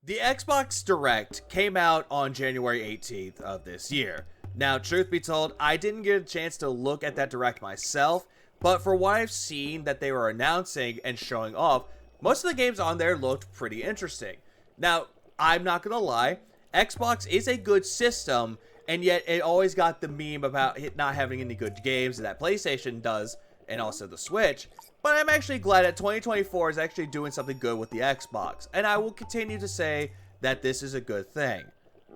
The Xbox Direct came out on January 18th of this year. Now, truth be told, I didn't get a chance to look at that Direct myself, but for what I've seen that they were announcing and showing off, most of the games on there looked pretty interesting. Now, I'm not gonna lie, Xbox is a good system, and yet it always got the meme about it not having any good games that PlayStation does, and also the Switch. But I'm actually glad that 2024 is actually doing something good with the Xbox, and I will continue to say that this is a good thing.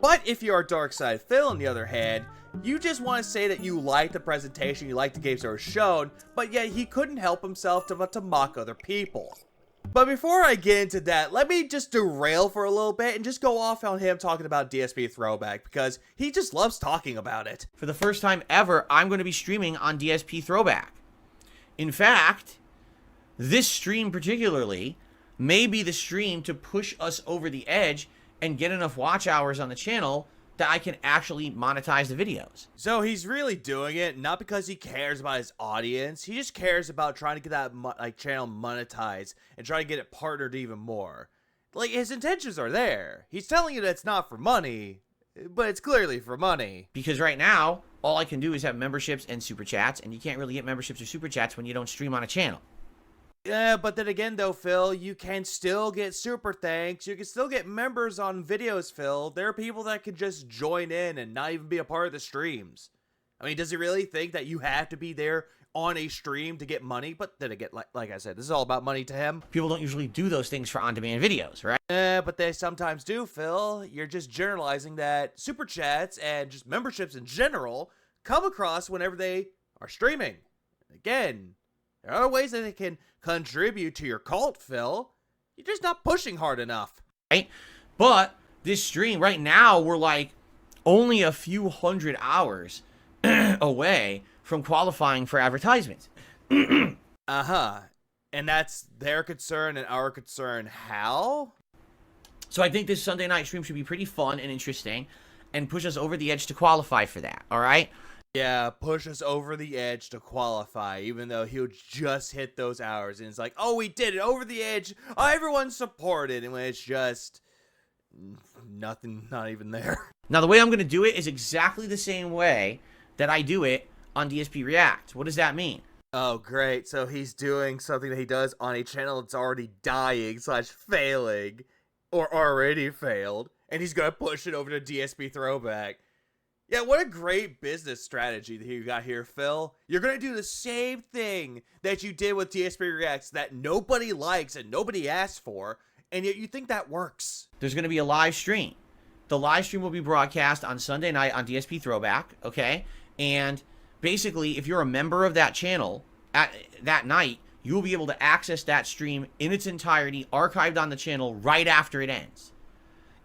But if you're Dark Side Phil, on the other hand, you just want to say that you like the presentation, you like the games that were shown, but yet he couldn't help himself to mock other people. But before I get into that, let me just derail for a little bit and just go off on him talking about DSP Throwback, because he just loves talking about it. For the first time ever, I'm going to be streaming on DSP Throwback. In fact, this stream particularly may be the stream to push us over the edge and get enough watch hours on the channel that I can actually monetize the videos. So he's really doing it not because he cares about his audience. He just cares about trying to get that channel monetized and trying to get it partnered even more. Like, his intentions are there. He's telling you that it's not for money, but it's clearly for money. Because right now, all I can do is have memberships and super chats, and you can't really get memberships or super chats when you don't stream on a channel. Yeah, but then again though, Phil, you can still get super thanks. You can still get members on videos, Phil. There are people that can just join in and not even be a part of the streams. I mean, does he really think that you have to be there on a stream to get money? But then again, like I said, this is all about money to him. People don't usually do those things for on-demand videos, right? But they sometimes do, Phil. You're just generalizing that super chats and just memberships in general come across whenever they are streaming. Again, there are ways that they can contribute to your cult, Phil. You're just not pushing hard enough. Right? But this stream, right now, we're like only a few hundred hours away from qualifying for advertisements. Uh-huh. And that's their concern and our concern. How? So I think this Sunday night stream should be pretty fun and interesting and push us over the edge to qualify for that, all right? Yeah, push us over the edge to qualify, even though he'll just hit those hours. And it's like, oh, we did it, over the edge. Oh, everyone supported. And when it's just nothing, not even there. Now, the way I'm going to do it is exactly the same way that I do it on DSP React. What does that mean? Oh, great. So he's doing something that he does on a channel that's already dying / failing, or already failed. And he's going to push it over to DSP Throwback. Yeah, what a great business strategy that you got here, Phil. You're going to do the same thing that you did with DSP Reacts that nobody likes and nobody asked for, and yet you think that works. There's going to be a live stream. The live stream will be broadcast on Sunday night on DSP Throwback, okay? And basically, if you're a member of that channel at that night, you will be able to access that stream in its entirety, archived on the channel right after it ends.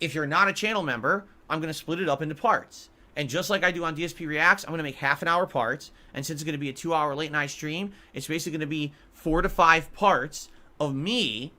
If you're not a channel member, I'm going to split it up into parts. And just like I do on DSP Reacts, I'm going to make half-an-hour parts. And since it's going to be a 2-hour late-night stream, it's basically going to be 4 to 5 parts of me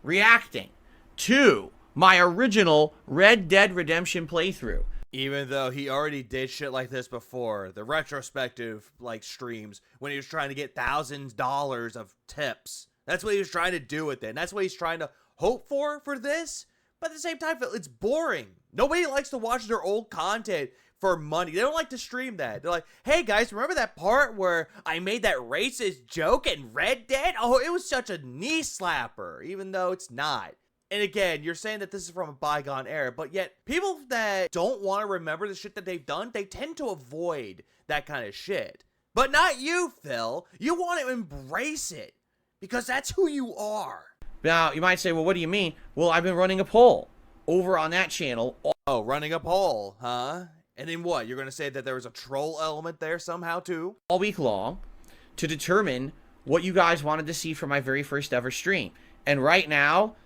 reacting to my original Red Dead Redemption playthrough. Even though he already did shit like this before, the retrospective streams, when he was trying to get $1,000 of tips. That's what he was trying to do with it. And that's what he's trying to hope for this. But at the same time, it's boring. Nobody likes to watch their old content for money. They don't like to stream that. They're like, hey guys, remember that part where I made that racist joke in Red Dead? Oh, it was such a knee slapper, even though it's not. And again, you're saying that this is from a bygone era, but yet people that don't want to remember the shit that they've done, they tend to avoid that kind of shit. But not you, Phil. You want to embrace it because that's who you are. Now, you might say, well, what do you mean? Well, I've been running a poll over on that channel. Oh, running a poll, huh? And then what? You're going to say that there was a troll element there somehow, too? All week long to determine what you guys wanted to see for my very first ever stream. And right now,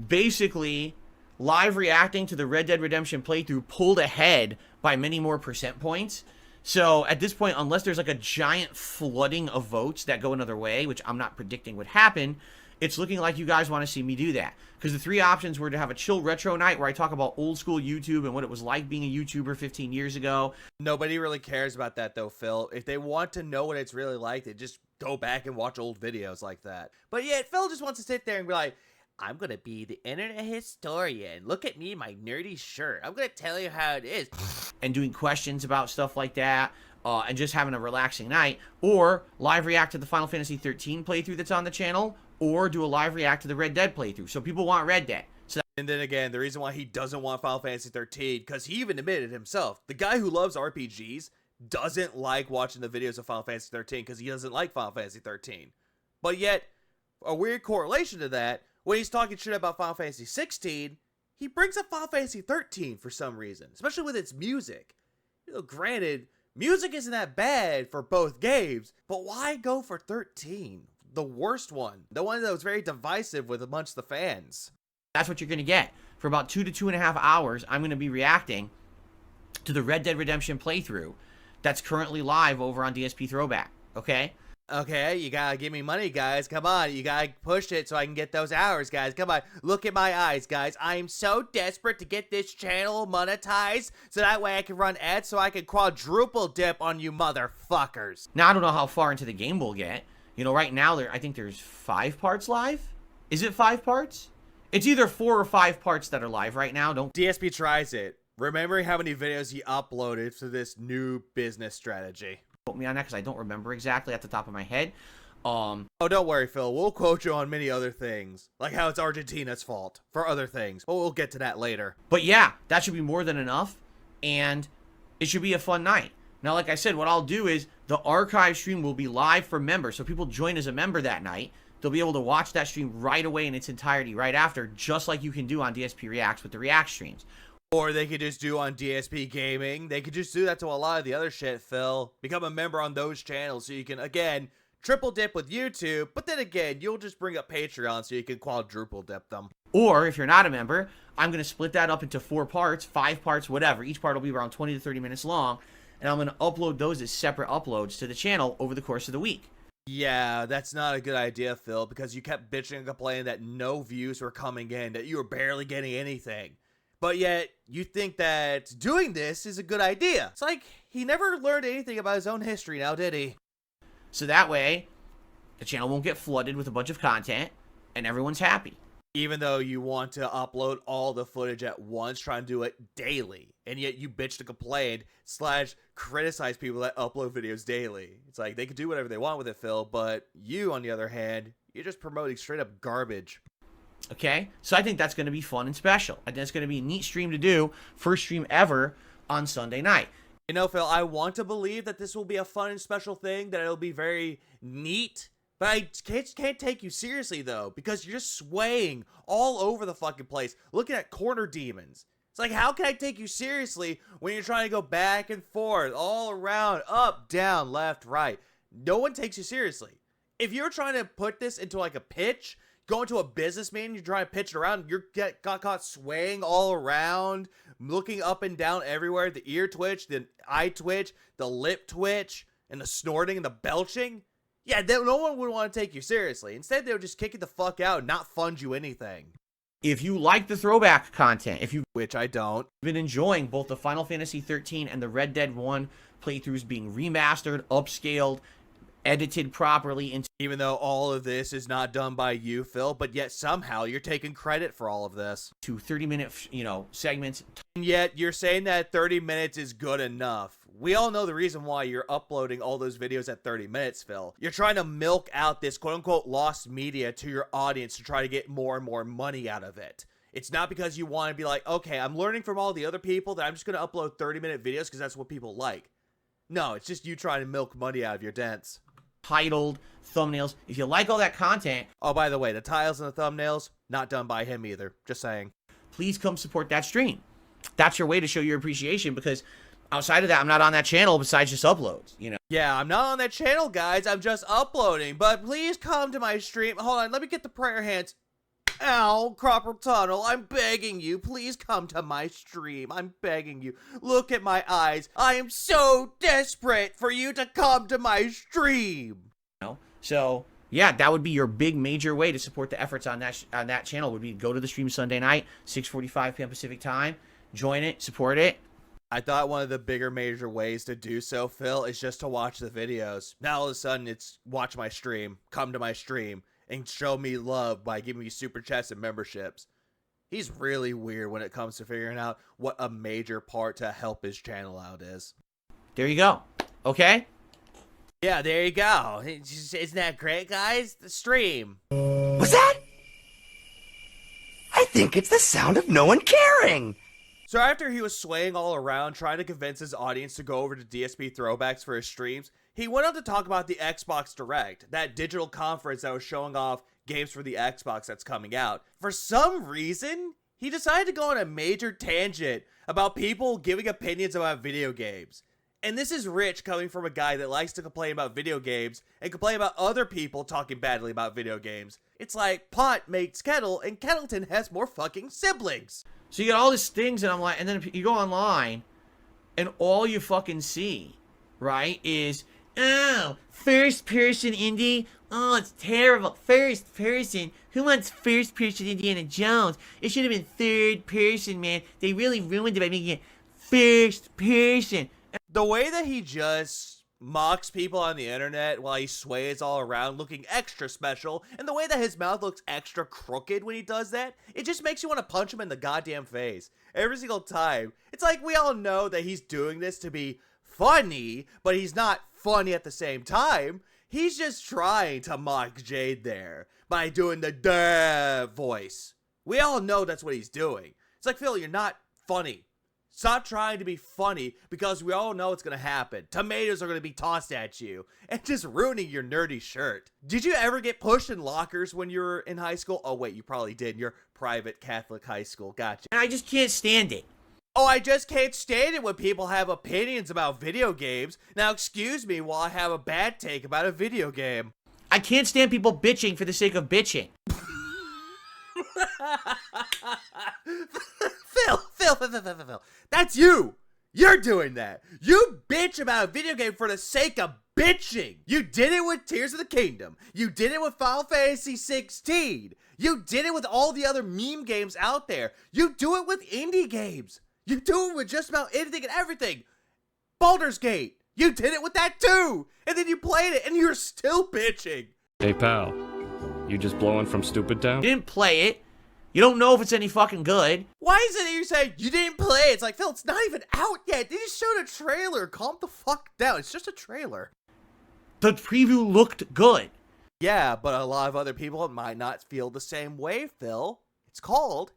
basically, live reacting to the Red Dead Redemption playthrough pulled ahead by many more percent points. So at this point, unless there's like a giant flooding of votes that go another way, which I'm not predicting would happen, it's looking like you guys want to see me do that. Because the 3 options were to have a chill retro night where I talk about old school YouTube and what it was like being a YouTuber 15 years ago. Nobody really cares about that though, Phil. If they want to know what it's really like, they just go back and watch old videos like that. But yet, Phil just wants to sit there and be like, I'm gonna be the internet historian. Look at me, my nerdy shirt. I'm gonna tell you how it is. And doing questions about stuff like that, and just having a relaxing night, or live react to the Final Fantasy 13 playthrough that's on the channel, or do a live react to the Red Dead playthrough. So people want Red Dead. So and then again, the reason why he doesn't want Final Fantasy 13, because he even admitted himself, the guy who loves RPGs doesn't like watching the videos of Final Fantasy 13 because he doesn't like Final Fantasy 13. But yet, a weird correlation to that, when he's talking shit about Final Fantasy 16, he brings up Final Fantasy 13 for some reason, especially with its music. You know, granted, music isn't that bad for both games, but why go for 13? The worst one. The one that was very divisive with amongst the fans. that's what you're going to get. For about 2 to 2.5 hours, I'm going to be reacting to the Red Dead Redemption playthrough that's currently live over on DSP Throwback, okay? Okay, you gotta give me money, guys. Come on, you gotta push it so I can get those hours, guys. Come on, look at my eyes, guys. I am so desperate to get this channel monetized so that way I can run ads so I can quadruple dip on you motherfuckers. Now, I don't know how far into the game we'll get. You know, right now, I think there's 5 parts live. Is it 5 parts? It's either 4 or 5 parts that are live right now. Don't DSP tries it, remembering how many videos he uploaded to this new business strategy. quote me on that because I don't remember exactly at the top of my head. Oh, don't worry, Phil. We'll quote you on many other things, like how it's Argentina's fault for other things. But we'll get to that later. But yeah, that should be more than enough, and it should be a fun night. Now, like I said, what I'll do is the archive stream will be live for members, so people join as a member that night. They'll be able to watch that stream right away in its entirety right after, just like you can do on DSP Reacts with the React streams. Or they could just do on DSP Gaming. They could just do that to a lot of the other shit, Phil. Become a member on those channels so you can, again, triple dip with YouTube. But then again, you'll just bring up Patreon so you can quadruple dip them. Or, if you're not a member, I'm going to split that up into 4 parts, 5 parts, whatever. Each part will be around 20 to 30 minutes long. And I'm going to upload those as separate uploads to the channel over the course of the week. Yeah, that's not a good idea, Phil, because you kept bitching and complaining that no views were coming in, that you were barely getting anything. But yet, you think that doing this is a good idea. It's like, he never learned anything about his own history now, did he? So that way, the channel won't get flooded with a bunch of content, and everyone's happy. Even though you want to upload all the footage at once, try and do it daily. And yet you bitch and complain / criticize people that upload videos daily. It's like, they could do whatever they want with it, Phil, but you, on the other hand, you're just promoting straight up garbage. Okay, so I think that's going to be fun and special. I think it's going to be a neat stream to do. First stream ever on Sunday night. You know, Phil, I want to believe that this will be a fun and special thing, that it'll be very neat. But I can't take you seriously, though, because you're just swaying all over the fucking place, looking at corner demons. It's like, how can I take you seriously when you're trying to go back and forth, all around, up, down, left, right? No one takes you seriously. If you're trying to put this into like a pitch, go into a businessman, you're trying to pitch it around, got caught swaying all around, looking up and down everywhere, the ear twitch, the eye twitch, the lip twitch, and the snorting and the belching. Yeah, no one would want to take you seriously. Instead, they would just kick you the fuck out and not fund you anything. If you like the throwback content, Which I don't. been enjoying both the Final Fantasy 13 and the Red Dead 1 playthroughs being remastered, upscaled, edited properly into Even though all of this is not done by you, Phil, but yet somehow you're taking credit for all of this. 30-minute, segments. And yet you're saying that 30 minutes is good enough. We all know the reason why you're uploading all those videos at 30 minutes, Phil. You're trying to milk out this quote-unquote lost media to your audience to try to get more and more money out of it. It's not because you want to be like, okay, I'm learning from all the other people that I'm just going to upload 30-minute videos because that's what people like. No, it's just you trying to milk money out of your dents. Titled, thumbnails. If you like all that content, Oh, by the way, the titles and the thumbnails, not done by him either. Just saying. please come support that stream. That's your way to show your appreciation, because outside of that, I'm not on that channel besides just uploads, Yeah, I'm not on that channel, guys. I'm just uploading. But please come to my stream. Hold on, let me get the prayer hands. Ow, Cropper Tunnel, I'm begging you. Please come to my stream. I'm begging you. Look at my eyes. I am so desperate for you to come to my stream. So yeah, that would be your big major way to support the efforts on that channel. Would be to go to the stream Sunday night, 6:45 p.m. Pacific time, join it, support it. I thought one of the bigger major ways to do so, Phil, is just to watch the videos. Now all of a sudden it's watch my stream, come to my stream. and show me love by giving me super chats and memberships. He's really weird when it comes to figuring out what a major part to help his channel out is. There you go. Okay? Yeah, there you go. Isn't that great, guys? The stream. What's that? I think it's the sound of no one caring. So after he was swaying all around trying to convince his audience to go over to DSP Throwbacks for his streams, he went on to talk about the Xbox Direct, that digital conference that was showing off games for the Xbox that's coming out. For some reason, he decided to go on a major tangent about people giving opinions about video games. And this is rich coming from a guy that likes to complain about video games and complain about other people talking badly about video games. It's like pot makes kettle and Kettleton has more fucking siblings. So you got all these things, and I'm like, and then you go online, and all you fucking see, right, is, oh, first person indie, oh, it's terrible, first person, who wants first person Indiana Jones? It should have been third person, man. They really ruined it by making it first person. The way that he just mocks people on the internet while he sways all around looking extra special, and the way that his mouth looks extra crooked when he does that, it just makes you want to punch him in the goddamn face every single time. It's like we all know that he's doing this to be funny, but he's not funny at the same time. He's just trying to mock Jade there by doing the duh voice. We all know that's what he's doing. It's like, Phil, you're not funny. Stop trying to be funny, because we all know it's going to happen. Tomatoes are going to be tossed at you and just ruining your nerdy shirt. Did you ever get pushed in lockers when you were in high school? Oh, wait, you probably did in your private Catholic high school. Gotcha. And I just can't stand it. Oh, I just can't stand it when people have opinions about video games. Now, excuse me while I have a bad take about a video game. I can't stand people bitching for the sake of bitching. Phil. That's you. You're doing that. You bitch about a video game for the sake of bitching. You did it with Tears of the Kingdom. You did it with Final Fantasy 16. You did it with all the other meme games out there. You do it with indie games. You do it with just about anything and everything. Baldur's Gate. You did it with that too. And then you played it and you're still bitching. Hey pal, you just blowing from stupid town? You didn't play it. You don't know if it's any fucking good. Why is it you say you didn't play it? It's like, Phil, it's not even out yet. They just showed a trailer. Calm the fuck down. It's just a trailer. The preview looked good. Yeah, but a lot of other people might not feel the same way, Phil. It's called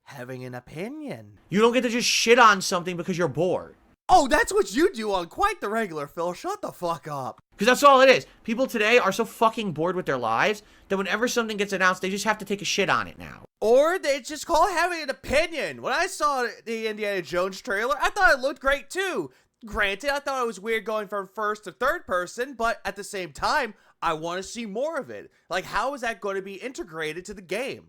having an opinion. You don't get to just shit on something because you're bored. Oh, that's what you do on quite the regular, Phil. Shut the fuck up. Because that's all it is. People today are so fucking bored with their lives that whenever something gets announced, they just have to take a shit on it now. Or they just call it having an opinion. When I saw the Indiana Jones trailer, I thought it looked great too. Granted, I thought it was weird going from first to third person, but at the same time, I want to see more of it. Like, how is that going to be integrated to the game?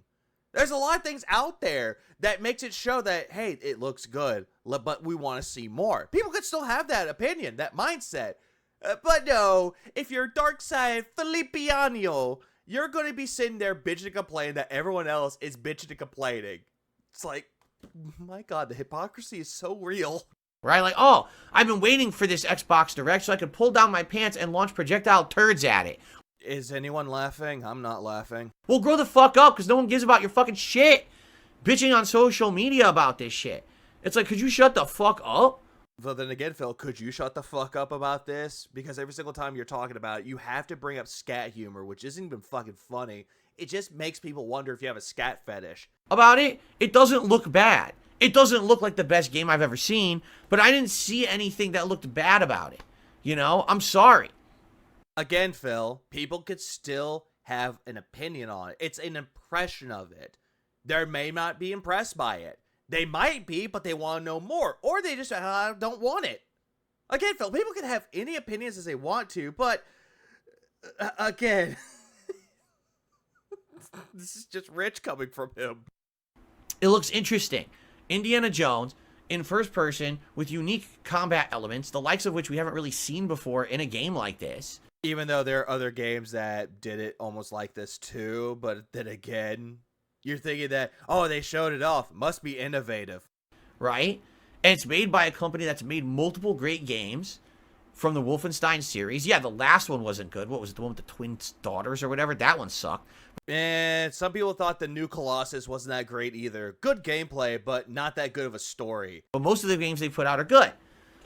There's a lot of things out there that makes it show that, hey, it looks good, but we want to see more. People could still have that opinion, that mindset. But no, if you're dark side Filippiano, you're going to be sitting there bitching and complaining that everyone else is bitching and complaining. It's like, my God, the hypocrisy is so real. Right? Like, oh, I've been waiting for this Xbox Direct so I could pull down my pants and launch projectile turds at it. Is anyone laughing? I'm not laughing. Well, grow the fuck up, because no one gives about your fucking shit. Bitching on social media about this shit. It's like, could you shut the fuck up? But then again, Phil, could you shut the fuck up about this? Because every single time you're talking about it, you have to bring up scat humor, which isn't even fucking funny. It just makes people wonder if you have a scat fetish. About it, it doesn't look bad. It doesn't look like the best game I've ever seen, but I didn't see anything that looked bad about it. You know, I'm sorry. Again, Phil, people could still have an opinion on it. It's an impression of it. They may not be impressed by it. They might be, but they want to know more. Or they just don't want it. Again, Phil, people can have any opinions as they want to, but again, this is just rich coming from him. It looks interesting. Indiana Jones in first person with unique combat elements, the likes of which we haven't really seen before in a game like this. Even though there are other games that did it almost like this too, but then again, you're thinking that, oh, they showed it off. Must be innovative. Right? And it's made by a company that's made multiple great games from the Wolfenstein series. Yeah, the last one wasn't good. What was it, the one with the twin daughters or whatever? That one sucked. And some people thought the new Colossus wasn't that great either. Good gameplay, but not that good of a story. But most of the games they put out are good.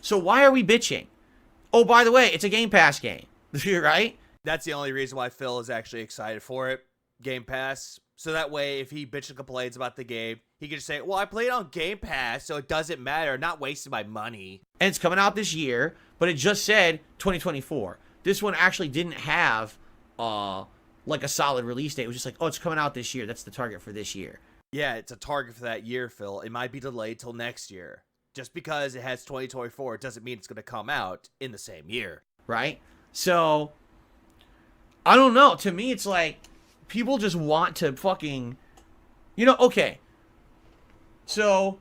So why are we bitching? Oh, by the way, it's a Game Pass game, right? That's the only reason why Phil is actually excited for it. Game Pass. So that way, if he bitches and complains about the game, he can just say, well, I played on Game Pass, so it doesn't matter. I'm not wasting my money. And it's coming out this year, but it just said 2024. This one actually didn't have like a solid release date. It was just like, oh, it's coming out this year. That's the target for this year. Yeah, it's a target for that year, Phil. It might be delayed till next year. Just because it has 2024, it doesn't mean it's going to come out in the same year. Right? So, I don't know. To me, it's like, people just want to fucking, okay. So,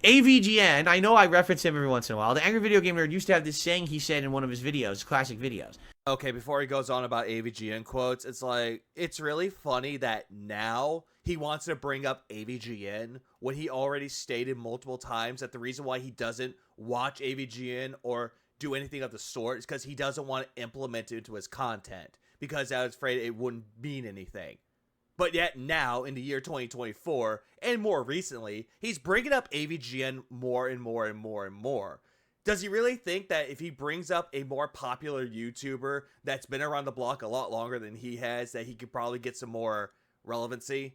AVGN, I know I reference him every once in a while. The Angry Video Game Nerd used to have this saying he said in one of his videos, classic videos. Okay, before he goes on about AVGN quotes, it's like, it's really funny that now he wants to bring up AVGN when he already stated multiple times that the reason why he doesn't watch AVGN or do anything of the sort is because he doesn't want to implement it into his content, because I was afraid it wouldn't mean anything. But yet now, in the year 2024, and more recently, he's bringing up AVGN more and more and more and more. Does he really think that if he brings up a more popular YouTuber that's been around the block a lot longer than he has, that he could probably get some more relevancy?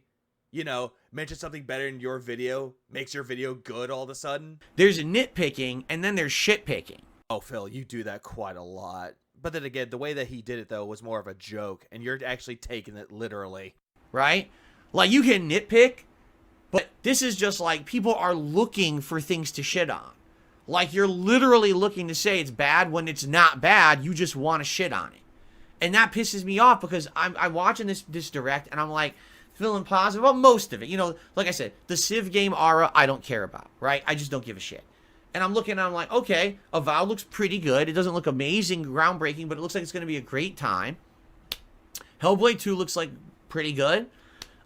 Mention something better in your video, makes your video good all of a sudden? There's nitpicking, and then there's shitpicking. Oh, Phil, you do that quite a lot. But then again, the way that he did it, though, was more of a joke, and you're actually taking it literally. Right? Like, you can nitpick, but this is just like people are looking for things to shit on. Like, you're literally looking to say it's bad when it's not bad. You just want to shit on it. And that pisses me off because I'm watching this direct, and I'm like, feeling positive about most of it. Like I said, the Civ game aura, I don't care about, right? I just don't give a shit. And I'm looking and I'm like, okay, Avowed looks pretty good. It doesn't look amazing, groundbreaking, but it looks like it's going to be a great time. Hellblade 2 looks like pretty good.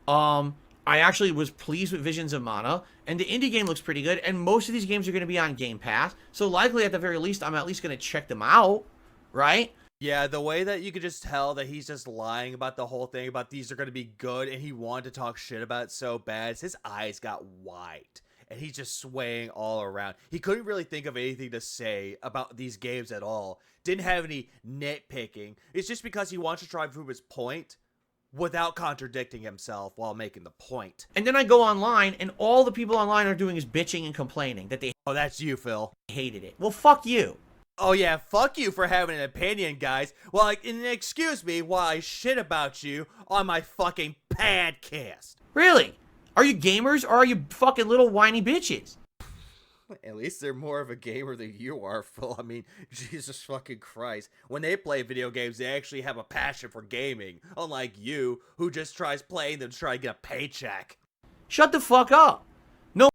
I actually was pleased with Visions of Mana, and the indie game looks pretty good, and most of these games are going to be on Game Pass, so likely at the very least, I'm at least going to check them out, right? Yeah, the way that you could just tell that he's just lying about the whole thing, about these are going to be good, and he wanted to talk shit about it so bad, is his eyes got wide, and he's just swaying all around. He couldn't really think of anything to say about these games at all. Didn't have any nitpicking. It's just because he wants to try to prove his point without contradicting himself while making the point. And then I go online, and all the people online are doing is bitching and complaining that they Oh, that's you, Phil. hated it. Well, fuck you. Oh yeah, fuck you for having an opinion, guys. Well, and excuse me while I shit about you on my fucking podcast. Really? Are you gamers or are you fucking little whiny bitches? At least they're more of a gamer than you are, Phil. I mean, Jesus fucking Christ. When they play video games, they actually have a passion for gaming. Unlike you, who just tries playing them to try to get a paycheck. Shut the fuck up. No.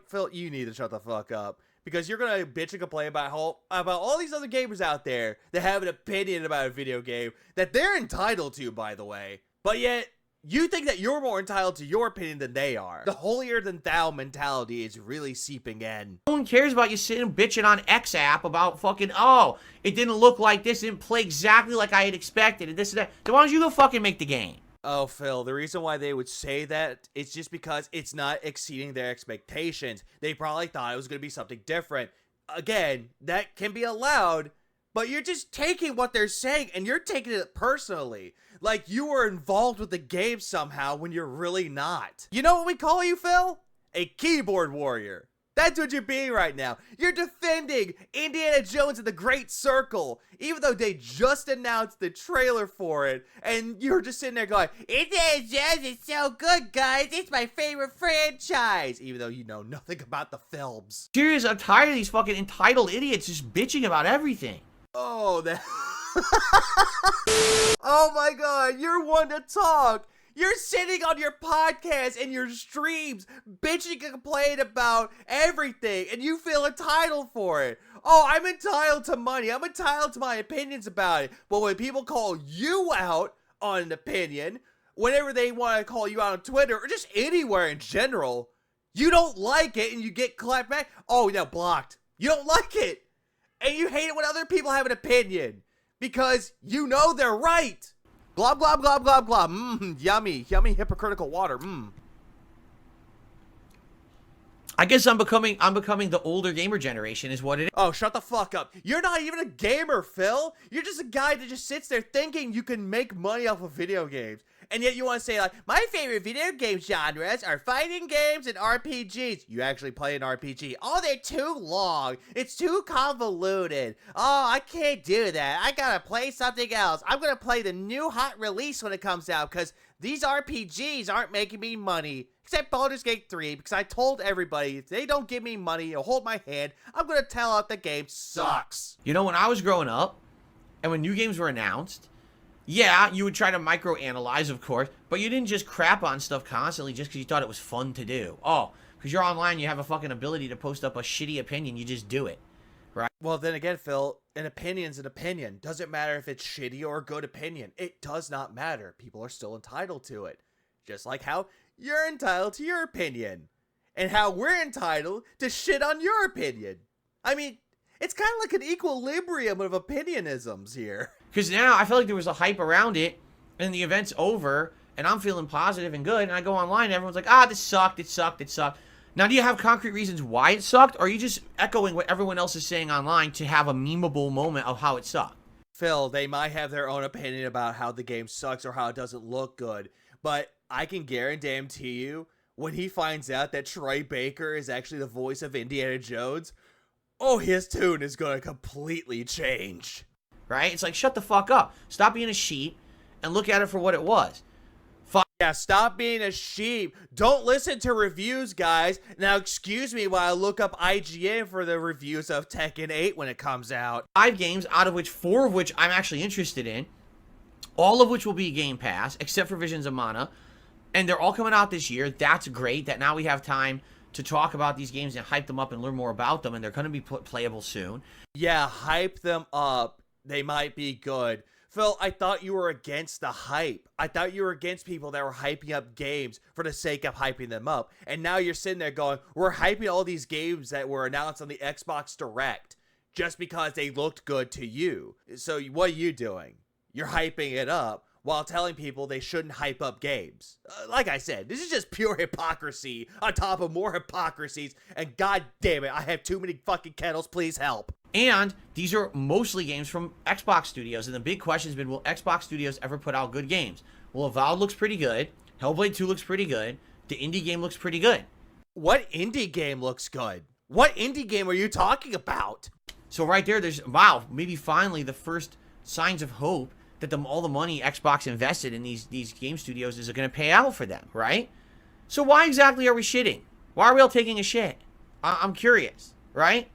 Phil, you need to shut the fuck up. Because you're going to bitch and complain about all these other gamers out there that have an opinion about a video game that they're entitled to, by the way. But yet, you think that you're more entitled to your opinion than they are. The holier-than-thou mentality is really seeping in. No one cares about you sitting and bitching on X app about fucking, oh, it didn't look like this, it didn't play exactly like I had expected, and this and that. Then why don't you go fucking make the game? Oh, Phil, the reason why they would say that, it's just because it's not exceeding their expectations. They probably thought it was going to be something different. Again, that can be allowed, but you're just taking what they're saying, and you're taking it personally. Like you were involved with the game somehow when you're really not. You know what we call you, Phil? A keyboard warrior. That's what you're being right now. You're defending Indiana Jones and the Great Circle, even though they just announced the trailer for it, and you're just sitting there going, Indiana Jones is so good, guys. It's my favorite franchise, even though you know nothing about the films. Serious, I'm tired of these fucking entitled idiots just bitching about everything. Oh, that... Oh my god, you're one to talk. You're sitting on your podcast and your streams bitching and complaining about everything, and you feel entitled for it. Oh, I'm entitled to money. I'm entitled to my opinions about it. But when people call you out on an opinion, whenever they want to call you out on Twitter or just anywhere in general, you don't like it and you get clapped back. Oh, yeah, blocked. You don't like it. And you hate it when other people have an opinion because you know they're right. Blah, blah, blah, blah, blah. Yummy, yummy hypocritical water. I guess I'm becoming the older gamer generation is what it is. Oh, shut the fuck up. You're not even a gamer, Phil. You're just a guy that just sits there thinking you can make money off of video games. And yet you want to say, like, my favorite video game genres are fighting games and RPGs. You actually play an RPG. Oh, they're too long. It's too convoluted. Oh, I can't do that. I gotta play something else. I'm gonna play the new hot release when it comes out because these RPGs aren't making me money. Except Baldur's Gate 3, because I told everybody, if they don't give me money or hold my hand, I'm gonna tell out the game sucks. You know, when I was growing up, and when new games were announced, yeah, you would try to micro-analyze, of course, but you didn't just crap on stuff constantly just because you thought it was fun to do. Oh, because you're online, you have a fucking ability to post up a shitty opinion, you just do it, right? Well, then again, Phil, an opinion's an opinion. Doesn't matter if it's shitty or a good opinion. It does not matter. People are still entitled to it. Just like how you're entitled to your opinion. And how we're entitled to shit on your opinion. I mean, it's kind of like an equilibrium of opinionisms here. Because now I feel like there was a hype around it, and the event's over, and I'm feeling positive and good, and I go online, and everyone's like, this sucked, it sucked, it sucked. Now, do you have concrete reasons why it sucked, or are you just echoing what everyone else is saying online to have a memeable moment of how it sucked? Phil, they might have their own opinion about how the game sucks or how it doesn't look good, but I can guarantee you, when he finds out that Troy Baker is actually the voice of Indiana Jones, his tune is going to completely change. Right? It's like, shut the fuck up. Stop being a sheep and look at it for what it was. Yeah, stop being a sheep. Don't listen to reviews, guys. Now, excuse me while I look up IGN for the reviews of Tekken 8 when it comes out. 5 games, out of which 4 of which I'm actually interested in. All of which will be Game Pass, except for Visions of Mana. And they're all coming out this year. That's great that now we have time to talk about these games and hype them up and learn more about them. And they're going to be playable soon. Yeah, hype them up. They might be good. Phil, I thought you were against the hype. I thought you were against people that were hyping up games for the sake of hyping them up. And now you're sitting there going, we're hyping all these games that were announced on the Xbox Direct just because they looked good to you. So what are you doing? You're hyping it up while telling people they shouldn't hype up games. Like I said, this is just pure hypocrisy on top of more hypocrisies. And god damn it, I have too many fucking kettles. Please help. And these are mostly games from Xbox Studios. And the big question has been, will Xbox Studios ever put out good games? Well, Avowed looks pretty good. Hellblade 2 looks pretty good. The indie game looks pretty good. What indie game looks good? What indie game are you talking about? So right there, there's, wow, maybe finally the first signs of hope that all the money Xbox invested in these game studios is going to pay out for them, right? So why exactly are we shitting? Why are we all taking a shit? I'm curious, right?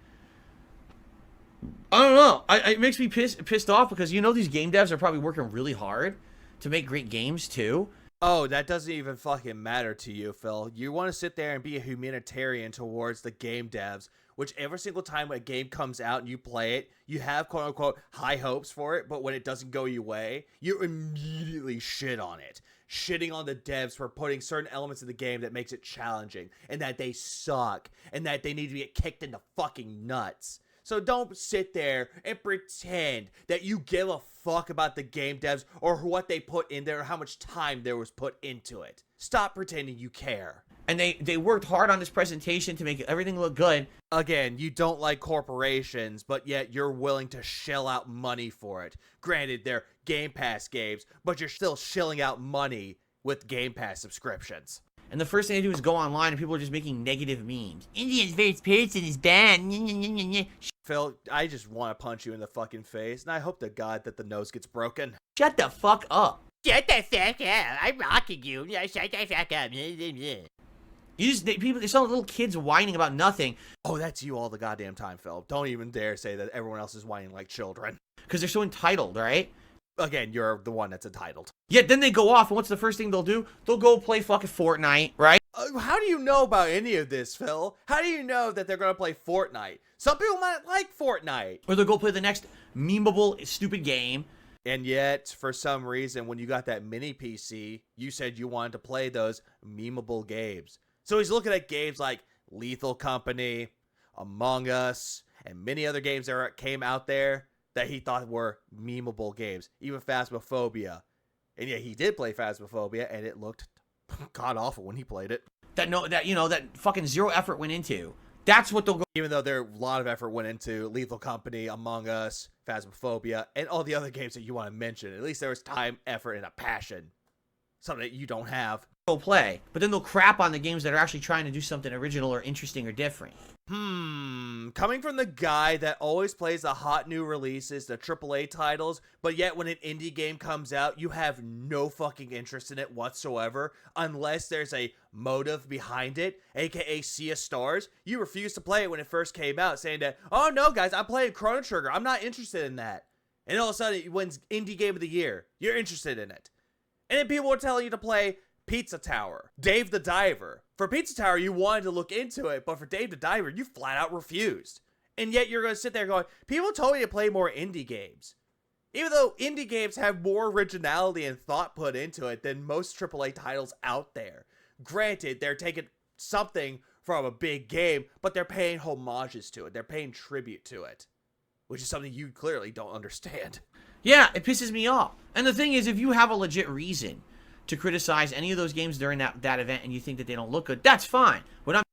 I don't know. It makes me pissed off because, you know, these game devs are probably working really hard to make great games too. Oh, that doesn't even fucking matter to you, Phil. You want to sit there and be a humanitarian towards the game devs, which every single time a game comes out and you play it, you have quote-unquote high hopes for it, but when it doesn't go your way, you immediately shit on it. Shitting on the devs for putting certain elements of the game that makes it challenging, and that they suck, and that they need to get kicked in the fucking nuts. So don't sit there and pretend that you give a fuck about the game devs or what they put in there or how much time there was put into it. Stop pretending you care. And they worked hard on this presentation to make everything look good. Again, you don't like corporations, but yet you're willing to shell out money for it. Granted, they're Game Pass games, but you're still shelling out money with Game Pass subscriptions. And the first thing they do is go online and people are just making negative memes. India's first person is banned. Phil, I just want to punch you in the fucking face, and I hope to God that the nose gets broken. Shut the fuck up. Shut the fuck up. I'm rocking you. Shut the fuck up. They saw little kids whining about nothing. Oh, that's you all the goddamn time, Phil. Don't even dare say that everyone else is whining like children. Because they're so entitled, right? Again, you're the one that's entitled. Yeah, then they go off, and what's the first thing they'll do? They'll go play fucking Fortnite, right? How do you know about any of this, Phil? How do you know that they're going to play Fortnite? Some people might like Fortnite. Or they'll go play the next memeable, stupid game. And yet, for some reason, when you got that mini PC, you said you wanted to play those memeable games. So he's looking at games like Lethal Company, Among Us, and many other games that came out there that he thought were memeable games, even Phasmophobia. And yeah, he did play Phasmophobia, and it looked god awful when he played it. That fucking zero effort went into. That's what they'll go. Even though there a lot of effort went into Lethal Company, Among Us, Phasmophobia, and all the other games that you want to mention. At least there was time, effort, and a passion. Something that you don't have. They'll play, but then they'll crap on the games that are actually trying to do something original or interesting or different. Coming from the guy that always plays the hot new releases, the AAA titles, but yet when an indie game comes out, you have no fucking interest in it whatsoever, unless there's a motive behind it, aka Sea of Stars. You refused to play it when it first came out, saying that, oh no guys, I'm playing Chrono Trigger, I'm not interested in that. And all of a sudden it wins Indie Game of the Year. You're interested in it. And then people are telling you to play Pizza Tower, Dave the Diver. For Pizza Tower, you wanted to look into it, but for Dave the Diver, you flat out refused. And yet you're going to sit there going, people told me to play more indie games. Even though indie games have more originality and thought put into it than most AAA titles out there. Granted, they're taking something from a big game, but they're paying homages to it. They're paying tribute to it, which is something you clearly don't understand. Yeah, it pisses me off. And the thing is, if you have a legit reason to criticize any of those games during that event and you think that they don't look good, that's fine. What I'm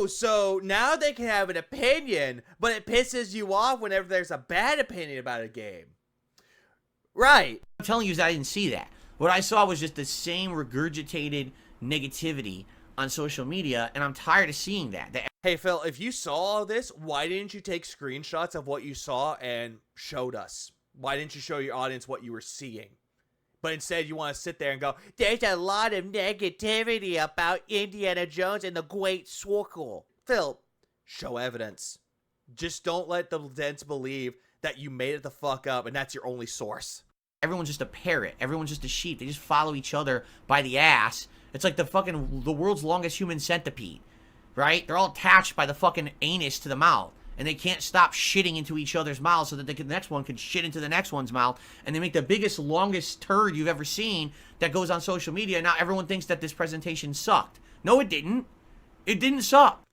So now they can have an opinion, but it pisses you off whenever there's a bad opinion about a game. Right. telling you is that I didn't see that. What I saw was just the same regurgitated negativity on social media, and I'm tired of seeing that. Hey, Phil, if you saw all this, why didn't you take screenshots of what you saw and showed us? Why didn't you show your audience what you were seeing? But instead, you want to sit there and go, there's a lot of negativity about Indiana Jones and the Great Circle. Phil, show evidence. Just don't let the Dents believe that you made it the fuck up and that's your only source. Everyone's just a parrot. Everyone's just a sheep. They just follow each other by the ass. It's like the world's longest human centipede, right? They're all attached by the fucking anus to the mouth. And they can't stop shitting into each other's mouths so that the next one can shit into the next one's mouth. And they make the biggest, longest turd you've ever seen that goes on social media. Now everyone thinks that this presentation sucked. No, it didn't. It didn't suck.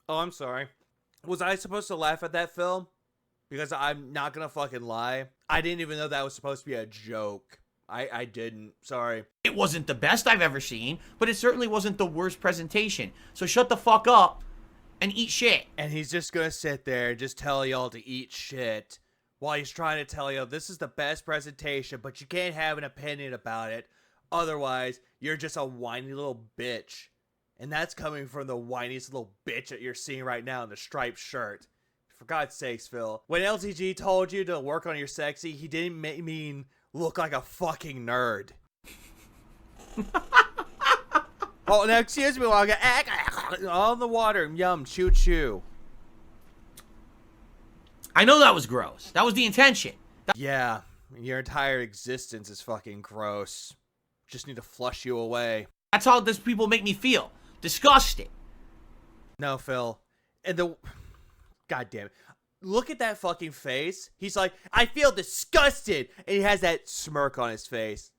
Oh, I'm sorry. Was I supposed to laugh at that film? Because I'm not gonna fucking lie. I didn't even know that was supposed to be a joke. I didn't. Sorry. It wasn't the best I've ever seen, but it certainly wasn't the worst presentation. So shut the fuck up and eat shit. And he's just gonna sit there and just tell y'all to eat shit while he's trying to tell you this is the best presentation, but you can't have an opinion about it. Otherwise, you're just a whiny little bitch. And that's coming from the whiniest little bitch that you're seeing right now in the striped shirt. For God's sakes, Phil. When LTG told you to work on your sexy, he didn't mean look like a fucking nerd. Oh, now excuse me while I get on the water. Yum, choo choo. I know that was gross. That was the intention. Yeah, your entire existence is fucking gross. Just need to flush you away. That's how these people make me feel. Disgusting. No, Phil. And God damn it. Look at that fucking face. He's like, I feel disgusted. And he has that smirk on his face.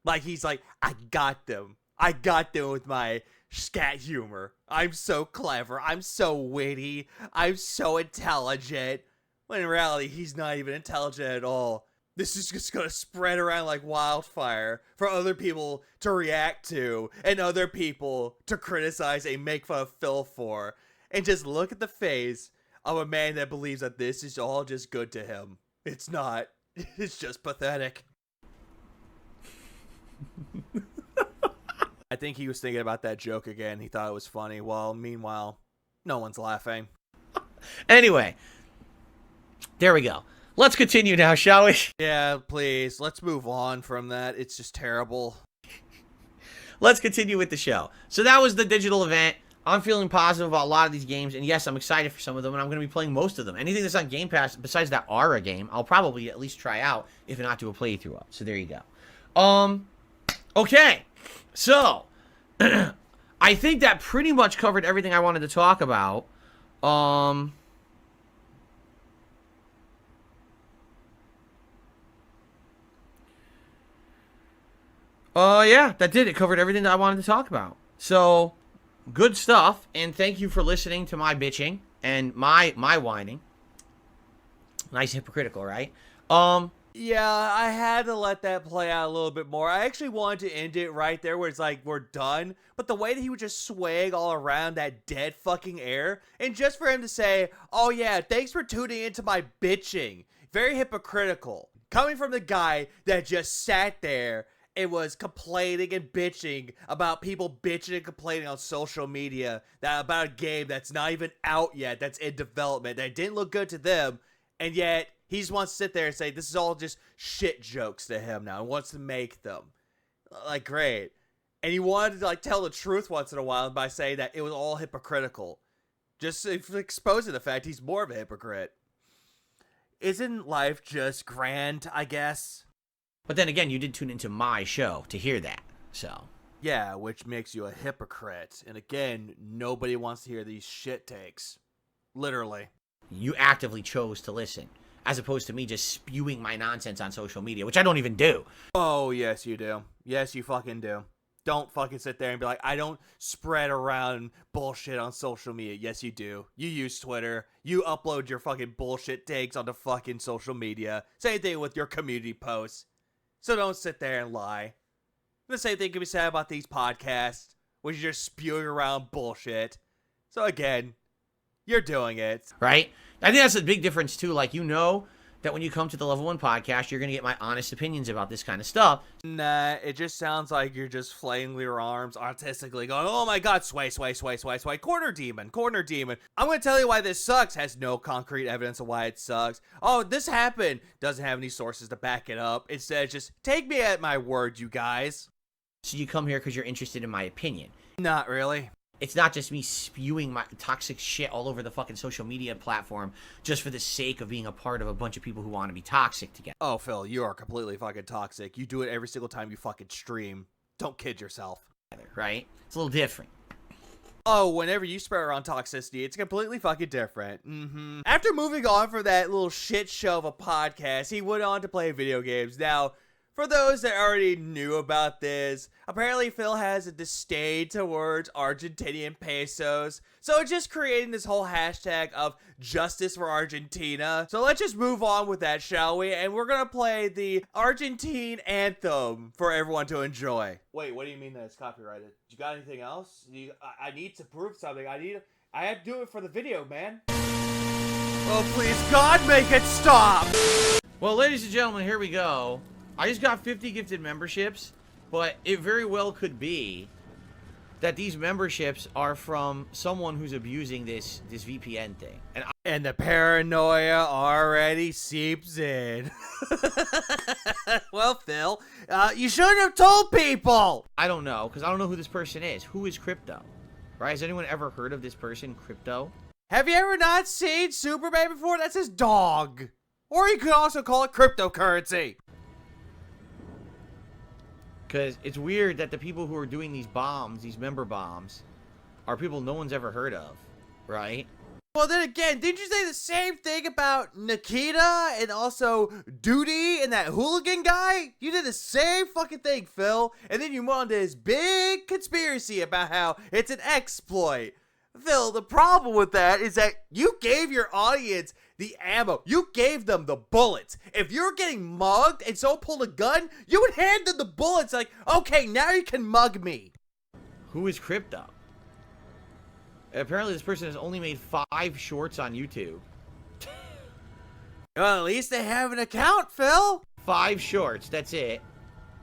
Like, he's like, I got them. I got them with my scat humor. I'm so clever. I'm so witty. I'm so intelligent. When in reality, he's not even intelligent at all. This is just gonna spread around like wildfire for other people to react to and other people to criticize and make fun of Phil for. And just look at the face of a man that believes that this is all just good to him. It's not. It's just pathetic. I think he was thinking about that joke again. He thought it was funny. Well, meanwhile, no one's laughing. Anyway, there we go. Let's continue now, shall we? Yeah, please. Let's move on from that. It's just terrible. Let's continue with the show. So that was the digital event. I'm feeling positive about a lot of these games, and yes, I'm excited for some of them, and I'm going to be playing most of them. Anything that's on Game Pass, besides that Aura game, I'll probably at least try out, if not do a playthrough of. So there you go. Okay. So, I think that pretty much covered everything I wanted to talk about. Yeah, that did it. Covered everything that I wanted to talk about. So, good stuff, and thank you for listening to my bitching and my whining. Nice hypocritical, right? Yeah, I had to let that play out a little bit more. I actually wanted to end it right there where it's like, we're done. But the way that he would just swag all around that dead fucking air, and just for him to say, oh yeah, thanks for tuning into my bitching. Very hypocritical. Coming from the guy that just sat there and was complaining and bitching about people bitching and complaining on social media that about a game that's not even out yet, that's in development, that didn't look good to them, and yet he just wants to sit there and say this is all just shit jokes to him now and wants to make them. Like, great. And he wanted to, like, tell the truth once in a while by saying that it was all hypocritical. Just exposing the fact he's more of a hypocrite. Isn't life just grand, I guess? But then again, you did tune into my show to hear that, so. Yeah, which makes you a hypocrite. And again, nobody wants to hear these shit takes. Literally. You actively chose to listen, as opposed to me just spewing my nonsense on social media, which I don't even do. Oh, yes, you do. Yes, you fucking do. Don't fucking sit there and be like, I don't spread around bullshit on social media. Yes, you do. You use Twitter. You upload your fucking bullshit takes onto fucking social media. Same thing with your community posts. So don't sit there and lie. The same thing can be said about these podcasts, which you're just spewing around bullshit. So again, you're doing it. Right? I think that's a big difference, too. Like, you know that when you come to the Level 1 podcast, you're going to get my honest opinions about this kind of stuff. Nah, it just sounds like you're just flailing your arms artistically going, oh my god, sway, sway, sway, sway, sway, corner demon, corner demon. I'm going to tell you why this sucks. Has no concrete evidence of why it sucks. Oh, this happened. Doesn't have any sources to back it up. Instead, just take me at my word, you guys. So you come here because you're interested in my opinion. Not really. It's not just me spewing my toxic shit all over the fucking social media platform just for the sake of being a part of a bunch of people who want to be toxic together. Oh, Phil, you are completely fucking toxic. You do it every single time you fucking stream. Don't kid yourself. Right? It's a little different. Oh, whenever you spread around toxicity, it's completely fucking different. After moving on from that little shit show of a podcast, he went on to play video games. Now, for those that already knew about this, apparently Phil has a disdain towards Argentinian pesos, so it's just creating this whole hashtag of justice for Argentina. So let's just move on with that, shall we? And we're gonna play the Argentine anthem for everyone to enjoy. Wait, what do you mean that it's copyrighted? You got anything else? I need to prove something. I have to do it for the video, man. Oh, please, God, make it stop! Well, ladies and gentlemen, here we go. I just got 50 gifted memberships, but it very well could be that these memberships are from someone who's abusing this VPN thing. And the paranoia already seeps in. Well, Phil, you shouldn't have told people! I don't know, because I don't know who this person is. Who is Crypto? Right? Has anyone ever heard of this person, Crypto? Have you ever not seen Superman before? That's his dog. Or you could also call it cryptocurrency. Because it's weird that the people who are doing these bombs, these member bombs, are people no one's ever heard of, right? Well, then again, didn't you say the same thing about Nikita and also Duty and that hooligan guy? You did the same fucking thing, Phil. And then you went on to this big conspiracy about how it's an exploit. Phil, the problem with that is that you gave your audience the ammo. You gave them the bullets. If you're getting mugged and someone pulled a gun, you would hand them the bullets like, okay, now you can mug me. Who is Crypto? Apparently this person has only made 5 shorts on YouTube. Well, at least they have an account, Phil. 5 shorts, that's it.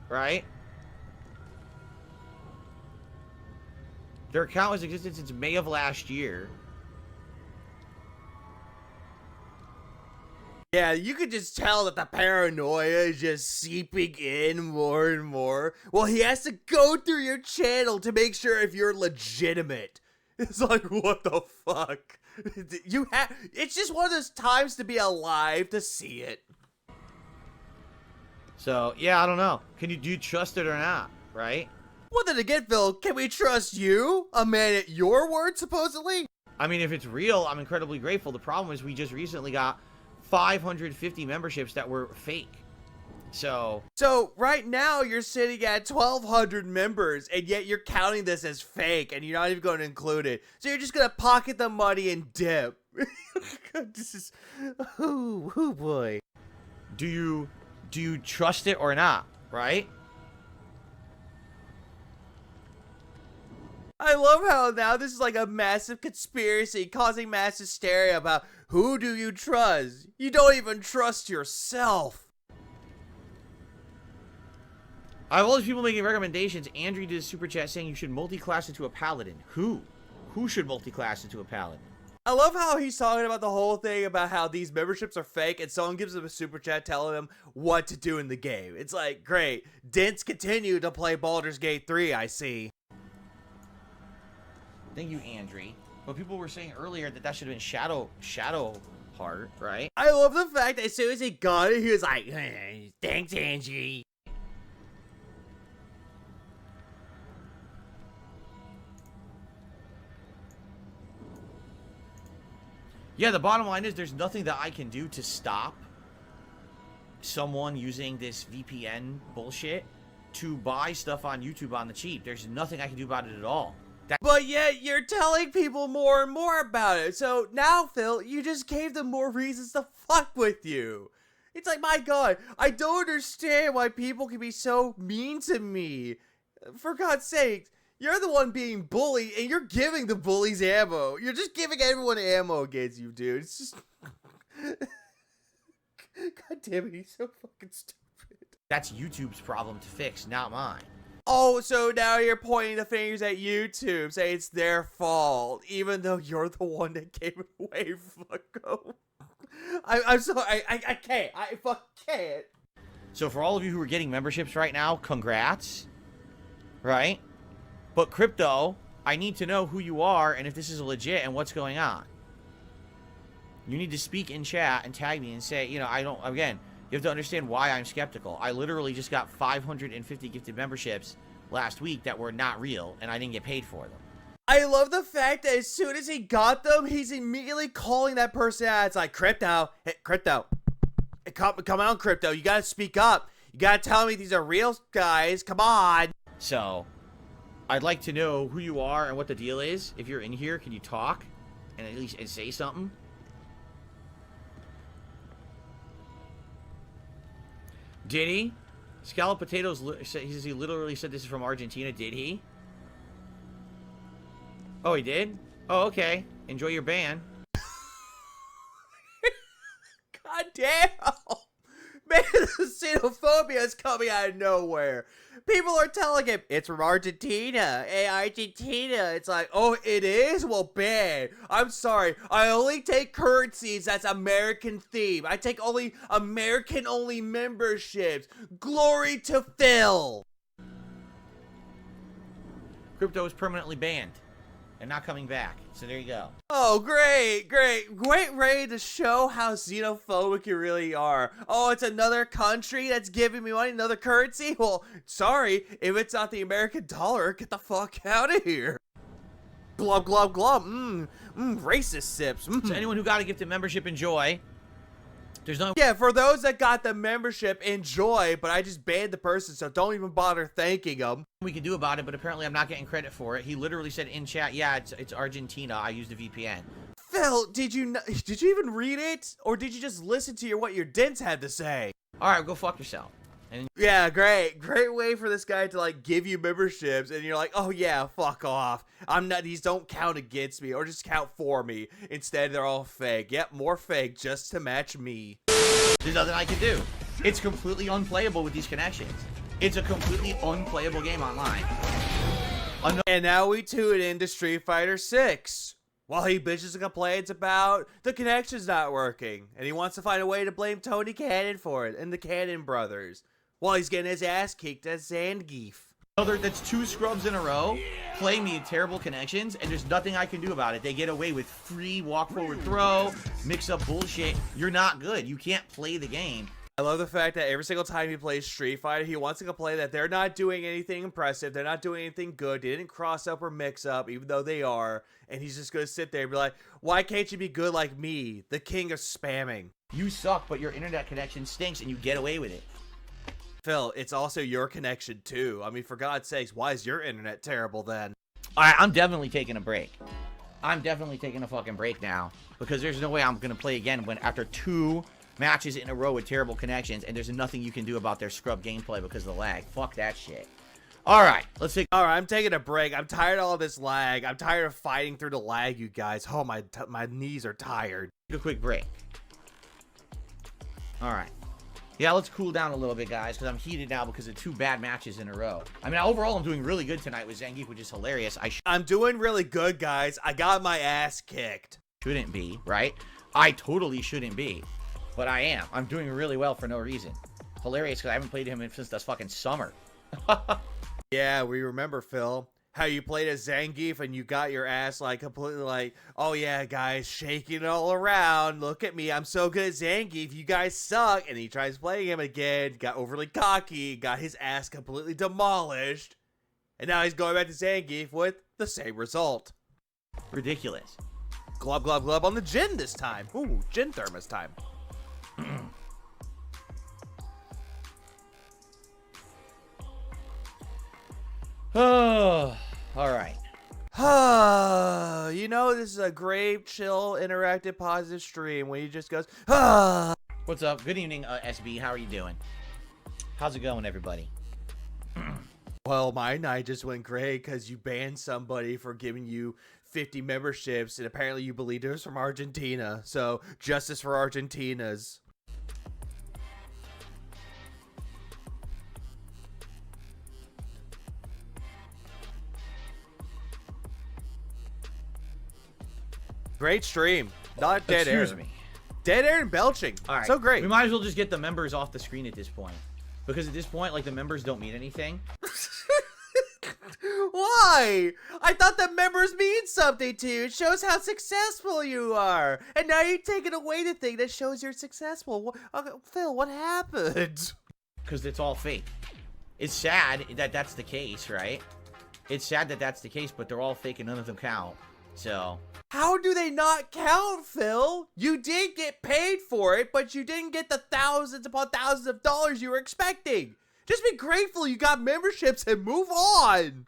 Right? Their account has existed since May of last year. Yeah, you could just tell that the paranoia is just seeping in more and more. Well, he has to go through your channel to make sure if you're legitimate. It's like, what the fuck? It's just one of those times to be alive to see it. So, yeah, I don't know. Do you trust it or not, right? Well, then again, Phil, can we trust you? A man at your word, supposedly? I mean, if it's real, I'm incredibly grateful. The problem is we just recently got 550 memberships that were fake. So right now you're sitting at 1,200 members, and yet you're counting this as fake, and you're not even going to include it. So you're just going to pocket the money and dip. This is, oh boy. do you trust it or not, right? I love how now this is like a massive conspiracy causing mass hysteria about who do you trust? You don't even trust yourself. I have all these people making recommendations. Andrew did a super chat saying you should multi-class into a paladin. Who? Who should multi-class into a paladin? I love how he's talking about the whole thing about how these memberships are fake, and someone gives him a super chat telling him what to do in the game. It's like, great. Dents continue to play Baldur's Gate 3, I see. Thank you, Andrew. But people were saying earlier that should have been Shadow Heart, right? I love the fact that as soon as he got it, he was like, Thanks, Angie. Yeah, the bottom line is there's nothing that I can do to stop someone using this VPN bullshit to buy stuff on YouTube on the cheap. There's nothing I can do about it at all. but yet you're telling people more and more about it. So now, Phil, you just gave them more reasons to fuck with you. It's like, my God, I don't understand why people can be so mean to me. For God's sake, you're the one being bullied, and you're giving the bullies ammo. You're just giving everyone ammo against you, dude. It's just... God damn it, he's so fucking stupid. That's YouTube's problem to fix, not mine. Oh, so now you're pointing the fingers at YouTube, saying it's their fault, even though you're the one that gave it away, fucko. I'm sorry, I can't. I fuck can't. So for all of you who are getting memberships right now, congrats. Right? But Crypto, I need to know who you are and if this is legit and what's going on. You need to speak in chat and tag me and say, you know, again, you have to understand why I'm skeptical. I literally just got 550 gifted memberships last week that were not real, and I didn't get paid for them. I love the fact that as soon as he got them, he's immediately calling that person out. It's like, Crypto, hey, Crypto, hey, come on, Crypto, you gotta speak up. You gotta tell me these are real guys, come on. So, I'd like to know who you are and what the deal is. If you're in here, can you talk and at least say something? Did he? Scallop Potatoes, he says he literally said this is from Argentina. Did he? Oh, he did? Oh, okay. Enjoy your ban. God damn. Man, the xenophobia is coming out of nowhere. People are telling him, it's from Argentina. Hey, Argentina. It's like, oh, it is? Well, bad. I'm sorry. I only take currencies that's American themed. I take only American-only memberships. Glory to Phil. Crypto is permanently banned and not coming back. So there you go. Oh, great way to show how xenophobic you really are. Oh, it's another country that's giving me money, another currency? Well, sorry, if it's not the American dollar, get the fuck out of here. Glub, glub, glub. Racist sips. So anyone who got a gifted membership, enjoy. There's no... Yeah, for those that got the membership, enjoy, but I just banned the person, so don't even bother thanking them. we can do about it, but apparently I'm not getting credit for it. He literally said in chat, yeah, it's Argentina. I used a VPN. Phil, did you even read it? Or did you just listen to what your dents had to say? All right, go fuck yourself. And yeah, great way for this guy to like give you memberships, and you're like, oh yeah, fuck off. These don't count against me, or just count for me. Instead, they're all fake. Yep, more fake just to match me. there's nothing I can do. It's completely unplayable with these connections. It's a completely unplayable game online. And now we tune into Street Fighter 6. While he bitches and complains about the connection's not working, and he wants to find a way to blame Tony Cannon for it and the Cannon brothers, while he's getting his ass kicked at Zangief. That's 2 scrubs in a row playing me terrible connections, and there's nothing I can do about it. They get away with free walk forward throw, mix up bullshit. You're not good. You can't play the game. I love the fact that every single time he plays Street Fighter, he wants to complain that they're not doing anything impressive, they're not doing anything good, they didn't cross up or mix up, even though they are, and he's just gonna sit there and be like, why can't you be good like me, the king of spamming? You suck, but your internet connection stinks, and you get away with it. Phil, it's also your connection too. I mean, for God's sakes, why is your internet terrible then? Alright, I'm definitely taking a break. I'm definitely taking a fucking break now. Because there's no way I'm going to play again when after 2 matches in a row with terrible connections and there's nothing you can do about their scrub gameplay because of the lag. Fuck that shit. Alright, let's take... Alright, I'm taking a break. I'm tired of all this lag. I'm tired of fighting through the lag, you guys. Oh, my knees are tired. Take a quick break. Alright. Yeah, let's cool down a little bit, guys, because I'm heated now because of 2 bad matches in a row. I mean, overall, I'm doing really good tonight with Zangief, which is hilarious. I'm doing really good, guys. I got my ass kicked. Shouldn't be, right? I totally shouldn't be. But I am. I'm doing really well for no reason. Hilarious, because I haven't played him since this fucking summer. Yeah, we remember, Phil, how you played as Zangief and you got your ass, like, completely like, oh yeah, guys, shaking it all around. Look at me. I'm so good at Zangief. You guys suck. And he tries playing him again, got overly cocky, got his ass completely demolished. And now he's going back to Zangief with the same result. Ridiculous. Glub, glub, glub on the gin this time. Ooh, gin thermos time. Oh, all right. You know, this is a great, chill, interactive, positive stream where he just goes, What's up? Good evening, SB. How are you doing? How's it going, everybody? Well, my night just went great because you banned somebody for giving you 50 memberships, and apparently you believed it was from Argentina. So, justice for Argentinas. Great stream. Not dead air. Excuse me. Dead air and belching. All right. So great. We might as well just get the members off the screen at this point. Because at this point, like, the members don't mean anything. Why? I thought the members mean something to you. It shows how successful you are. And now you're taking away the thing that shows you're successful. Phil, what happened? Because it's all fake. It's sad that that's the case, right? It's sad that that's the case, but they're all fake and none of them count. So... How do they not count, Phil? You did get paid for it, but you didn't get the thousands upon thousands of dollars you were expecting. Just be grateful you got memberships and move on.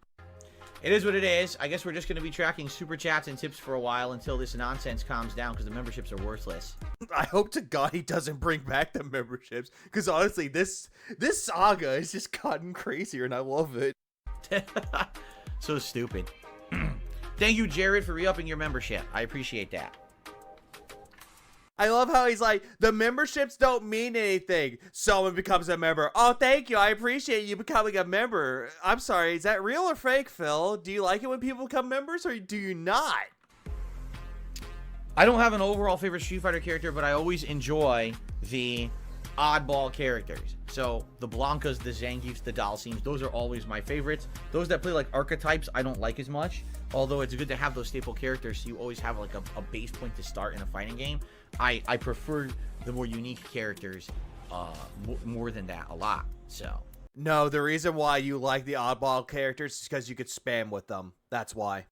It is what it is. I guess we're just going to be tracking super chats and tips for a while until this nonsense calms down because the memberships are worthless. I hope to God he doesn't bring back the memberships because honestly, this saga has just gotten crazier and I love it. So stupid. Thank you, Jared, for re-upping your membership. I appreciate that. I love how he's like, the memberships don't mean anything. Someone becomes a member. Oh, thank you. I appreciate you becoming a member. I'm sorry. Is that real or fake, Phil? Do you like it when people become members or do you not? I don't have an overall favorite Street Fighter character, but I always enjoy the oddball characters. So the Blankas, the Zangiefs, the Dalsims, those are always my favorites. Those that play like archetypes, I don't like as much. Although it's good to have those staple characters, so you always have like a base point to start in a fighting game. I prefer the more unique characters more than that a lot. So no, the reason why you like the oddball characters is because you could spam with them. That's why.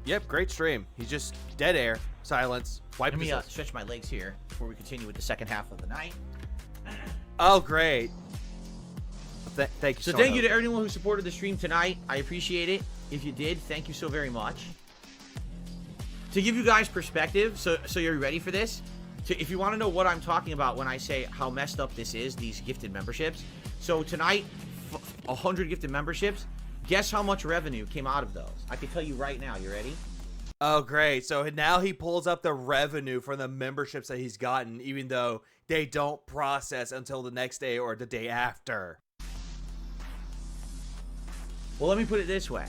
Yep, great stream. He's just dead air, silence, wipe. Let me stretch my legs here before we continue with the second half of the night. Oh, great. Thank you. So thank you to everyone who supported the stream tonight. I appreciate it. If you did, thank you so very much. To give you guys perspective, so you're ready for this? If you want to know what I'm talking about when I say how messed up this is, these gifted memberships. So tonight, 100 gifted memberships. Guess how much revenue came out of those? I can tell you right now. You ready? Oh, great. So now he pulls up the revenue from the memberships that he's gotten, even though they don't process until the next day or the day after. Well, let me put it this way.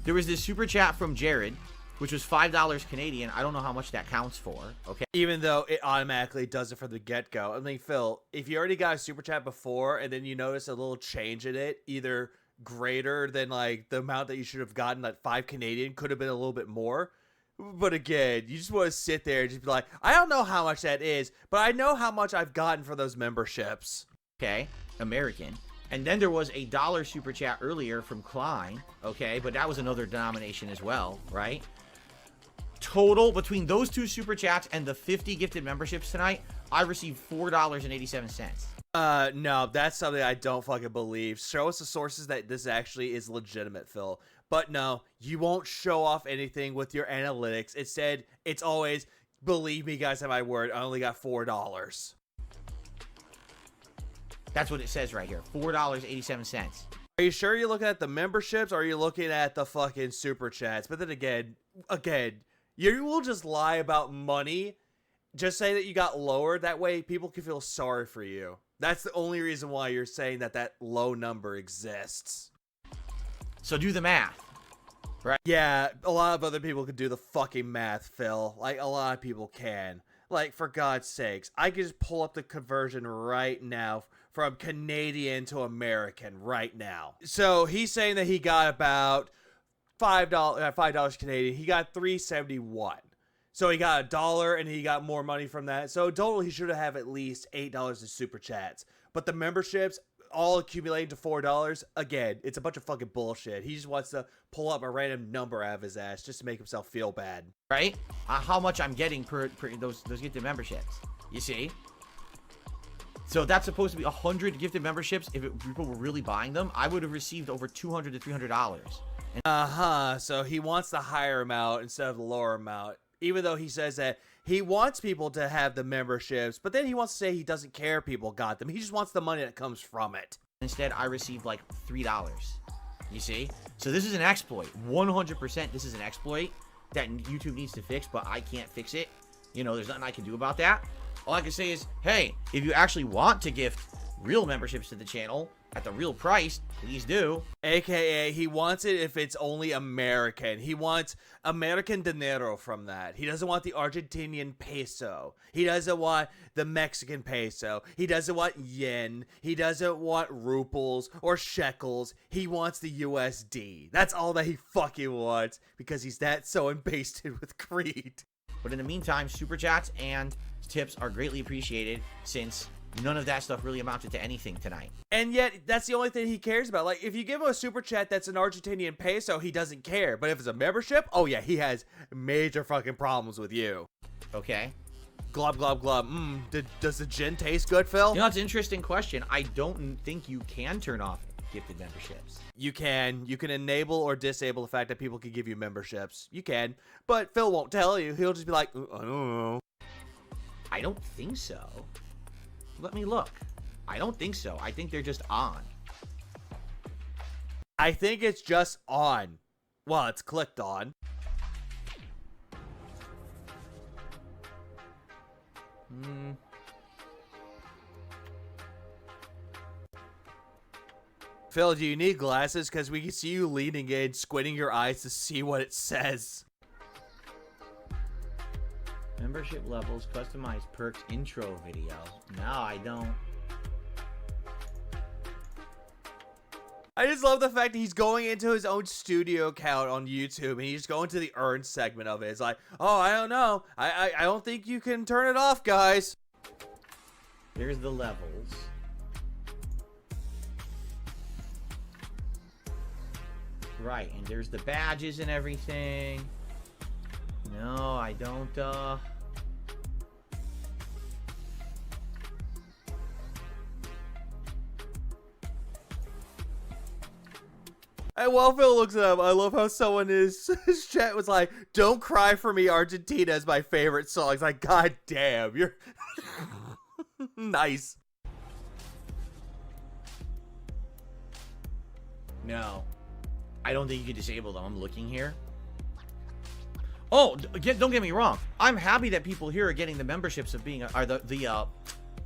There was this super chat from Jared, which was $5 Canadian. I don't know how much that counts for, okay? Even though it automatically does it from the get-go. I mean, Phil, if you already got a super chat before and then you notice a little change in it, either greater than like the amount that you should have gotten, like 5 Canadian, could have been a little bit more. But again, you just want to sit there and just be like, I don't know how much that is, but I know how much I've gotten for those memberships. Okay, American. And then there was a $1 super chat earlier from Klein, okay? But that was another denomination as well, right? total between those 2 super chats and the 50 gifted memberships tonight, I received $4.87. No, that's something I don't fucking believe. Show us the sources that this actually is legitimate, Phil. But no, you won't show off anything with your analytics. Instead, it's always, believe me, guys, have my word, I only got $4. That's what it says right here. $4.87. Are you sure you're looking at the memberships or are you looking at the fucking super chats? But then again, you will just lie about money. Just say that you got lower. That way people can feel sorry for you. That's the only reason why you're saying that that low number exists. So do the math. Right? Yeah, a lot of other people could do the fucking math, Phil. Like, a lot of people can. Like, for God's sakes, I can just pull up the conversion right now from Canadian to American right now. So he's saying that he got about $5 Canadian. He got $3.71. So he got $1 and he got more money from that. So total, he should have at least $8 in super chats. But the memberships all accumulating to $4. Again, it's a bunch of fucking bullshit. He just wants to pull up a random number out of his ass just to make himself feel bad. Right? How much I'm getting per those gifted memberships. You see? So that's supposed to be 100 gifted memberships. If people were really buying them, I would have received over $200 to $300. So he wants the higher amount instead of the lower amount. Even though he says that he wants people to have the memberships, but then he wants to say he doesn't care people got them. He just wants the money that comes from it. Instead, I received like $3. You see? So this is an exploit. 100% this is an exploit that YouTube needs to fix, but I can't fix it. You know, there's nothing I can do about that. All I can say is, hey, if you actually want to gift real memberships to the channel at the real price, please do. AKA, he wants it if it's only American. He wants American dinero from that. He doesn't want the Argentinian peso. He doesn't want the Mexican peso. He doesn't want yen. He doesn't want ruples or shekels. He wants the USD. That's all that he fucking wants because he's that so impasted with greed. But in the meantime, super chats and tips are greatly appreciated since none of that stuff really amounted to anything tonight. And yet, that's the only thing he cares about. Like, if you give him a super chat that's an Argentinian peso, he doesn't care. But if it's a membership, oh yeah, he has major fucking problems with you. Okay. Glob, glob, glob. Does the gin taste good, Phil? You know, it's an interesting question. I don't think you can turn off gifted memberships. You can. You can enable or disable the fact that people can give you memberships. You can. But Phil won't tell you. He'll just be like, I don't know. I don't think so. Let me look. I don't think so. I think they're just on. I think it's just on. Well, it's clicked on. Phil, do you need glasses? Because we can see you leaning in, squinting your eyes to see what it says. Membership levels, customized perks, intro video. No, I don't. I just love the fact that he's going into his own studio account on YouTube and he's going to the earn segment of it. It's like, oh, I don't know. I don't think you can turn it off, guys. There's the levels. Right, and there's the badges and everything. No, I don't, And while Phil looks it up, I love how someone his chat was like, "Don't Cry for Me, Argentina" is my favorite song. It's like, God damn, you're nice. No. I don't think you can disable them. I'm looking here. Oh, don't get me wrong. I'm happy that people here are getting the memberships of being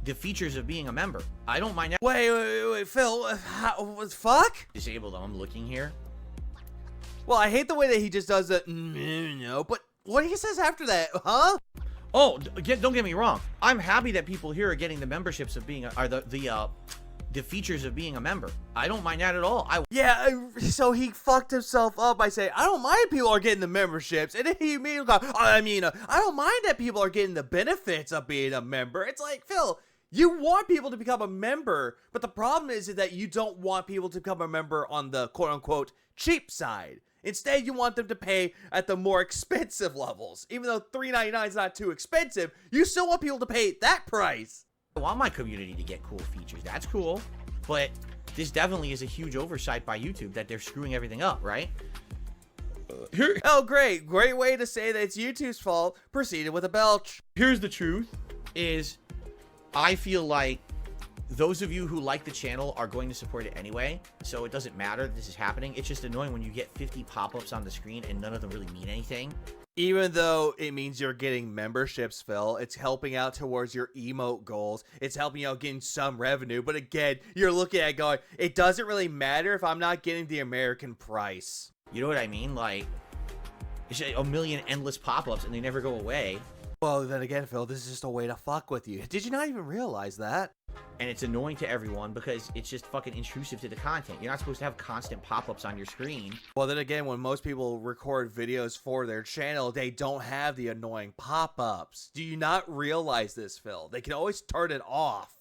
the features of being a member. I don't mind that. Wait, Phil, what fuck? Disable them. I'm looking here. Well, I hate the way that he just does it. No, but what he says after that, huh? Oh, don't get me wrong. I'm happy that people here are getting the memberships of being the features of being a member. I don't mind that at all. So he fucked himself up by saying, I don't mind people are getting the memberships. And then he immediately go, I don't mind that people are getting the benefits of being a member. It's like, Phil, you want people to become a member, but the problem is that you don't want people to become a member on the quote-unquote cheap side. Instead, you want them to pay at the more expensive levels. Even though $3.99 is not too expensive, you still want people to pay that price. I want my community to get cool features. That's cool. But this definitely is a huge oversight by YouTube that they're screwing everything up, right? Oh, great. Great way to say that it's YouTube's fault. Proceeded with a belch. Here's the truth, is I feel like those of you who like the channel are going to support it anyway, so it doesn't matter that this is happening. It's just annoying when you get 50 pop-ups on the screen and none of them really mean anything. Even though it means you're getting memberships, Phil, it's helping out towards your emote goals. It's helping out getting some revenue. But again, you're looking at it going, it doesn't really matter if I'm not getting the American price. You know what I mean? Like, it's just a million endless pop-ups and they never go away. Well, then again, Phil, this is just a way to fuck with you. Did you not even realize that? And it's annoying to everyone because it's just fucking intrusive to the content. You're not supposed to have constant pop-ups on your screen. Well, then again, when most people record videos for their channel, they don't have the annoying pop-ups. Do you not realize this, Phil? They can always turn it off.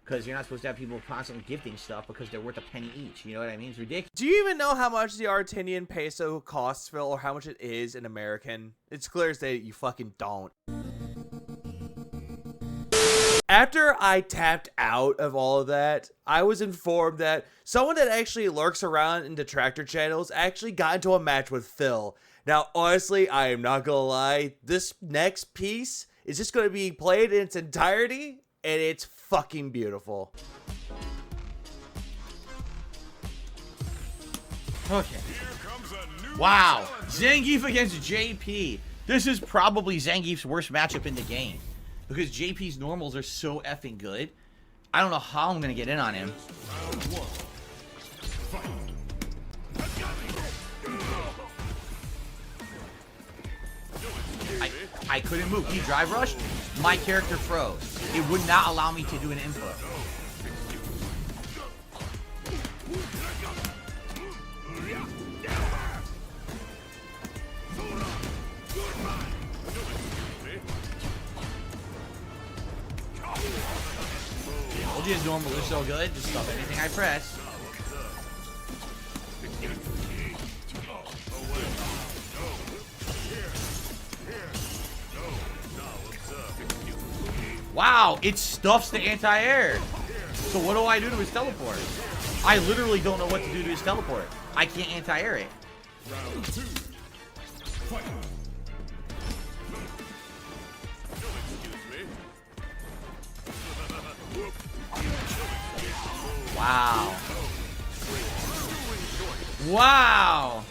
Because you're not supposed to have people constantly gifting stuff because they're worth a penny each. You know what I mean? It's ridiculous. Do you even know how much the Argentinian peso costs, Phil, or how much it is in American? It's clear as day that you fucking don't. After I tapped out of all of that, I was informed that someone that actually lurks around in detractor channels actually got into a match with Phil. Now, honestly, I am not gonna lie, this next piece is just gonna be played in its entirety, and it's fucking beautiful. Okay. Wow. Zangief against JP. This is probably Zangief's worst matchup in the game. Because JP's normals are so effing good. I don't know how I'm going to get in on him. I couldn't move. He drive rushed. My character froze. It would not allow me to do an input. His normal is so good, just stop anything I press. Wow, it stuffs the anti-air. So what do I do to his teleport? I literally don't know what to do to his teleport. I can't anti-air it. Round 2. Fight. Wow. Wow.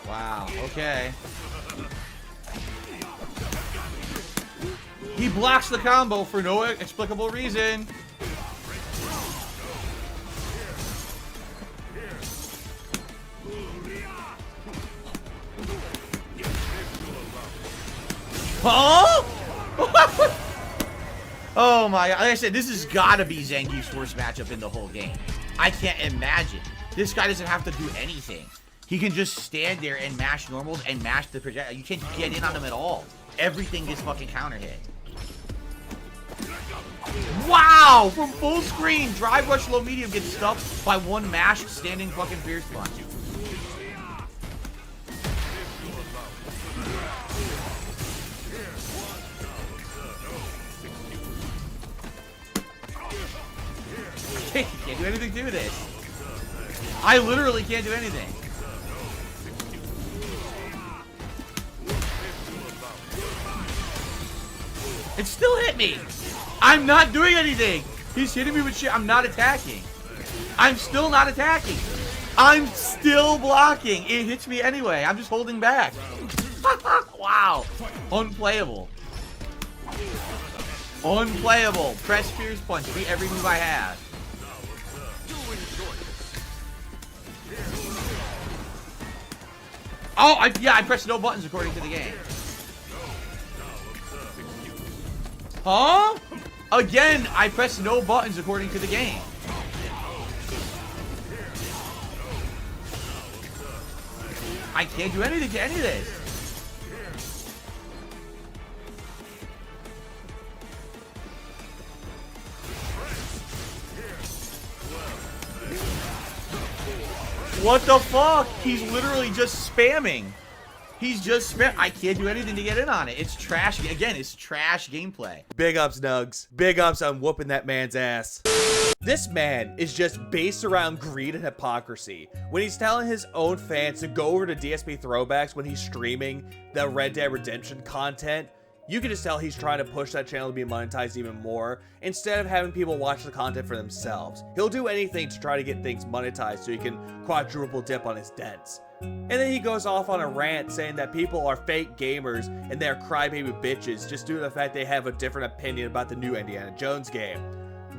Wow, okay. He blocks the combo for no explicable reason. Huh? Oh my god. Like I said, this has got to be Zangief's worst matchup in the whole game. I can't imagine. This guy doesn't have to do anything. He can just stand there and mash normals and mash the projectile. You can't get in on him at all. Everything gets fucking counter hit. Wow! From full screen, drive rush low medium gets stuffed by one mashed standing fucking fierce punch. Can't do anything to this. I literally can't do anything. It still hit me. I'm not doing anything. He's hitting me with shit. I'm not attacking. I'm still not attacking. I'm still blocking. It hits me anyway. I'm just holding back. Wow. Unplayable. Unplayable. Press fierce punch. Beat every move I have. Oh, I pressed no buttons according to the game. Huh? Again, I pressed no buttons according to the game. I can't do anything to any of this. What the fuck? He's literally just spamming. He's just I can't do anything to get in on it. It's trash. Again, it's trash gameplay. Big ups, Nugs. Big ups on whooping that man's ass. This man is just based around greed and hypocrisy. When he's telling his own fans to go over to DSP Throwbacks when he's streaming the Red Dead Redemption content, you can just tell he's trying to push that channel to be monetized even more instead of having people watch the content for themselves. He'll do anything to try to get things monetized so he can quadruple dip on his dents. And then he goes off on a rant saying that people are fake gamers and they're crybaby bitches just due to the fact they have a different opinion about the new Indiana Jones game,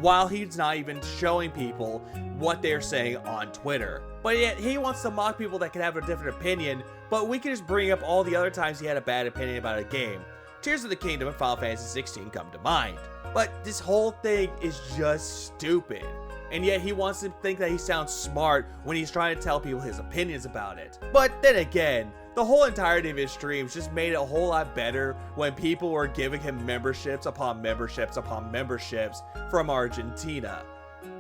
while he's not even showing people what they're saying on Twitter. But yet he wants to mock people that can have a different opinion, but we can just bring up all the other times he had a bad opinion about a game. Tears of the Kingdom and Final Fantasy 16 come to mind. But this whole thing is just stupid. And yet he wants to think that he sounds smart when he's trying to tell people his opinions about it. But then again, the whole entirety of his streams just made it a whole lot better when people were giving him memberships upon memberships upon memberships from Argentina.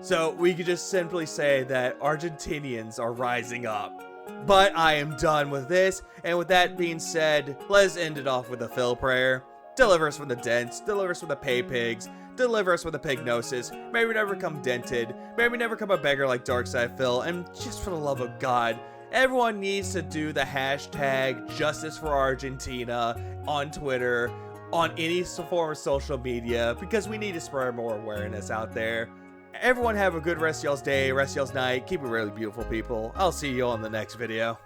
So we could just simply say that Argentinians are rising up. But I am done with this, and with that being said, let's end it off with a Phil prayer. Deliver us from the dents, deliver us from the pay pigs, deliver us from the pignosis. May we never come dented, may we never come a beggar like Darkside Phil, and just for the love of God, everyone needs to do the hashtag Justice for Argentina on Twitter, on any form of social media, because we need to spread more awareness out there. Everyone have a good rest of y'all's day, rest of y'all's night. Keep it really beautiful, people. I'll see you all in the next video.